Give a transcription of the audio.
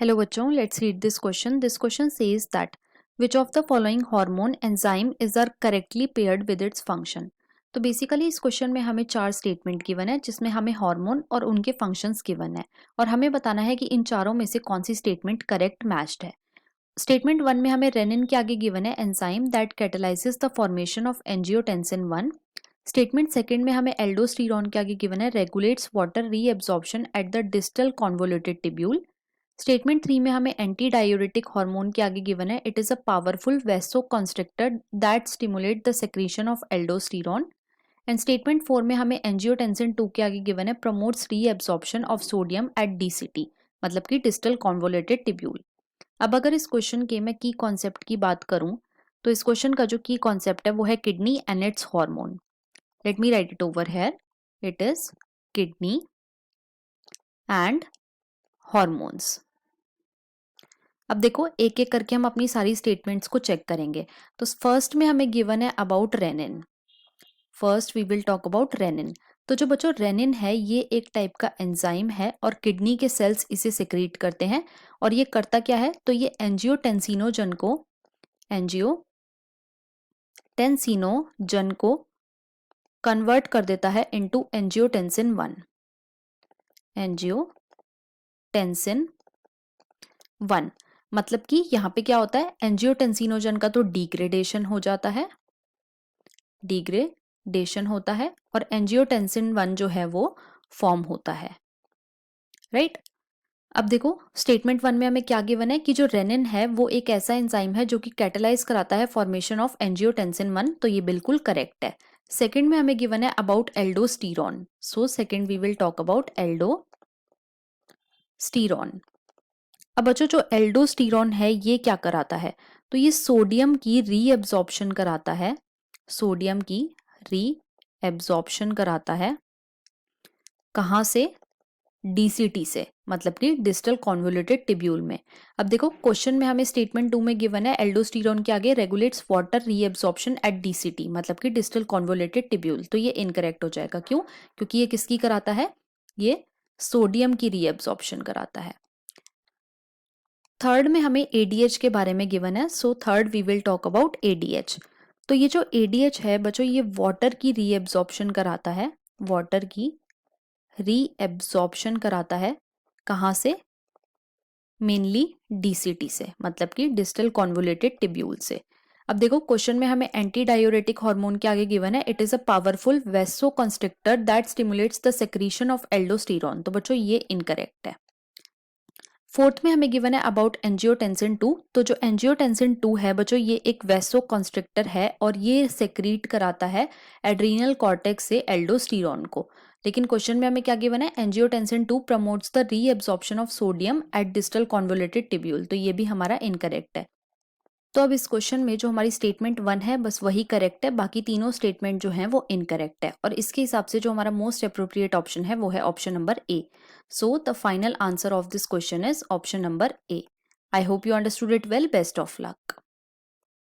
Hello बच्चों, let's read this question. This question says that which of the following hormone enzyme is are correctly paired with its function. तो basically इस question में हमें 4 statement given है जिसमें हमें hormone और उनके फंक्शंस गिवन है और हमें बताना है कि इन चारों में से कौन सी स्टेटमेंट करेक्ट मैच्ड है. स्टेटमेंट 1 में हमें रेनिन के आगे गिवन है enzyme that catalyses the formation of angiotensin 1. Statement second में हमें एल्डोस्टेरॉन के आगे गिवन है regulates water reabsorption at the distal convoluted tubule. Statement 3 में हमें एंटी डायूरेटिक हार्मोन के आगे गिवन है it is a powerful vasoconstrictor that stimulate the secretion of aldosterone. And statement 4 में हमें एंजियोटेंसिन 2 के आगे गिवन है promotes reabsorption of sodium at DCT, मतलब कि डिस्टल कॉन्वोलेटेड टिब्यूल. अब अगर इस क्वेश्चन के मैं की कॉन्सेप्ट की बात करूं तो इस क्वेश्चन का जो की कॉन्सेप्ट है वो है kidney and it's hormone. Let me right it over here. It is kidney and hormones. अब देखो एक एक करके हम अपनी सारी स्टेटमेंट्स को चेक करेंगे. तो फर्स्ट में हमें गिवन है about renin. First we will talk about renin. तो जो बच्चों रेनिन है ये एक टाइप का एंजाइम है और किडनी के सेल्स इसे सिक्रीट करते हैं. और ये करता क्या है, तो ये एंजियोटेंसिनोजन को कन्वर्ट कर देता है इनटू एंजियोटेंसिन 1. एंजियोटेंसिन 1 मतलब कि यहाँ पे क्या होता है, एंजियोटेंसिनोजन का तो डिग्रेडेशन होता है और एंजियोटेंसिन 1 जो है वो फॉर्म होता है. राइट. अब देखो स्टेटमेंट 1 में हमें क्या गिवन है कि जो रेनिन है वो एक ऐसा एंजाइम है जो कि कैटालाइज कराता है फॉर्मेशन ऑफ एंजियोटेंसिन 1. तो ये बिल्कुल करेक्ट है. सेकंड में हमें गिवन है about aldosterone. So second we will talk about aldosterone. अब बच्चों जो एल्डोस्टेरॉन है ये क्या कराता है, तो ये सोडियम की रीएब्जॉर्प्शन कराता है. सोडियम की रीएब्जॉर्प्शन कराता है कहाँ से, डीसीटी से, मतलब कि डिस्टल कॉन्वोल्यूटेड टिब्यूल में. अब देखो क्वेश्चन में हमें स्टेटमेंट 2 में गिवन है एल्डोस्टेरॉन के आगे regulates water reabsorption at DCT, मतलब कि डिस्टल कॉन्वोल्यूटेड टिब्यूल. तो ये इनकरेक्ट हो जाएगा. क्यों? क्योंकि ये किसकी कराता है, ये सोडियम की रीएब्जॉर्प्शन कराता है. थर्ड में हमें एडीएच के बारे में गिवन है. So third we will talk about ADH. तो ये जो एडीएच है बच्चों ये वाटर की रीएब्जॉर्प्शन कराता है. वाटर की रीएब्जॉर्प्शन कराता है कहाँ से, मेनली डीसीटी से, मतलब कि डिस्टल कॉन्वोल्यूटेड टिब्यूल से. अब देखो क्वेश्चन में हमें एंटी डायूरेटिक हार्मोन के आगे गिवन है it is a powerful vasoconstrictor that stimulates the secretion of aldosterone. तो बच्चों ये इनकरेक्ट है. फोर्थ में हमें गिवन है अबाउट एंजियोटेंसिन 2. तो जो एंजियोटेंसिन 2 है बच्चों ये एक वेसोकंस्ट्रिक्टर है और ये सेक्रीट कराता है एड्रीनल कॉर्टेक्स से एल्डोस्टेरॉन को. लेकिन क्वेश्चन में हमें क्या गिवन है, angiotensin 2 promotes the reabsorption of sodium at distal convoluted tubule. तो ये भी हमारा इनकरेक्ट है. तो अब इस क्वेश्चन में जो हमारी स्टेटमेंट 1 है बस वही करेक्ट है, बाकी तीनों स्टेटमेंट जो हैं वो इनकरेक्ट है. और इसके हिसाब से जो हमारा मोस्ट अप्रोप्रिएट ऑप्शन है वो है option number A. So the final answer of this question is option number A. I hope you understood it well. Best of luck.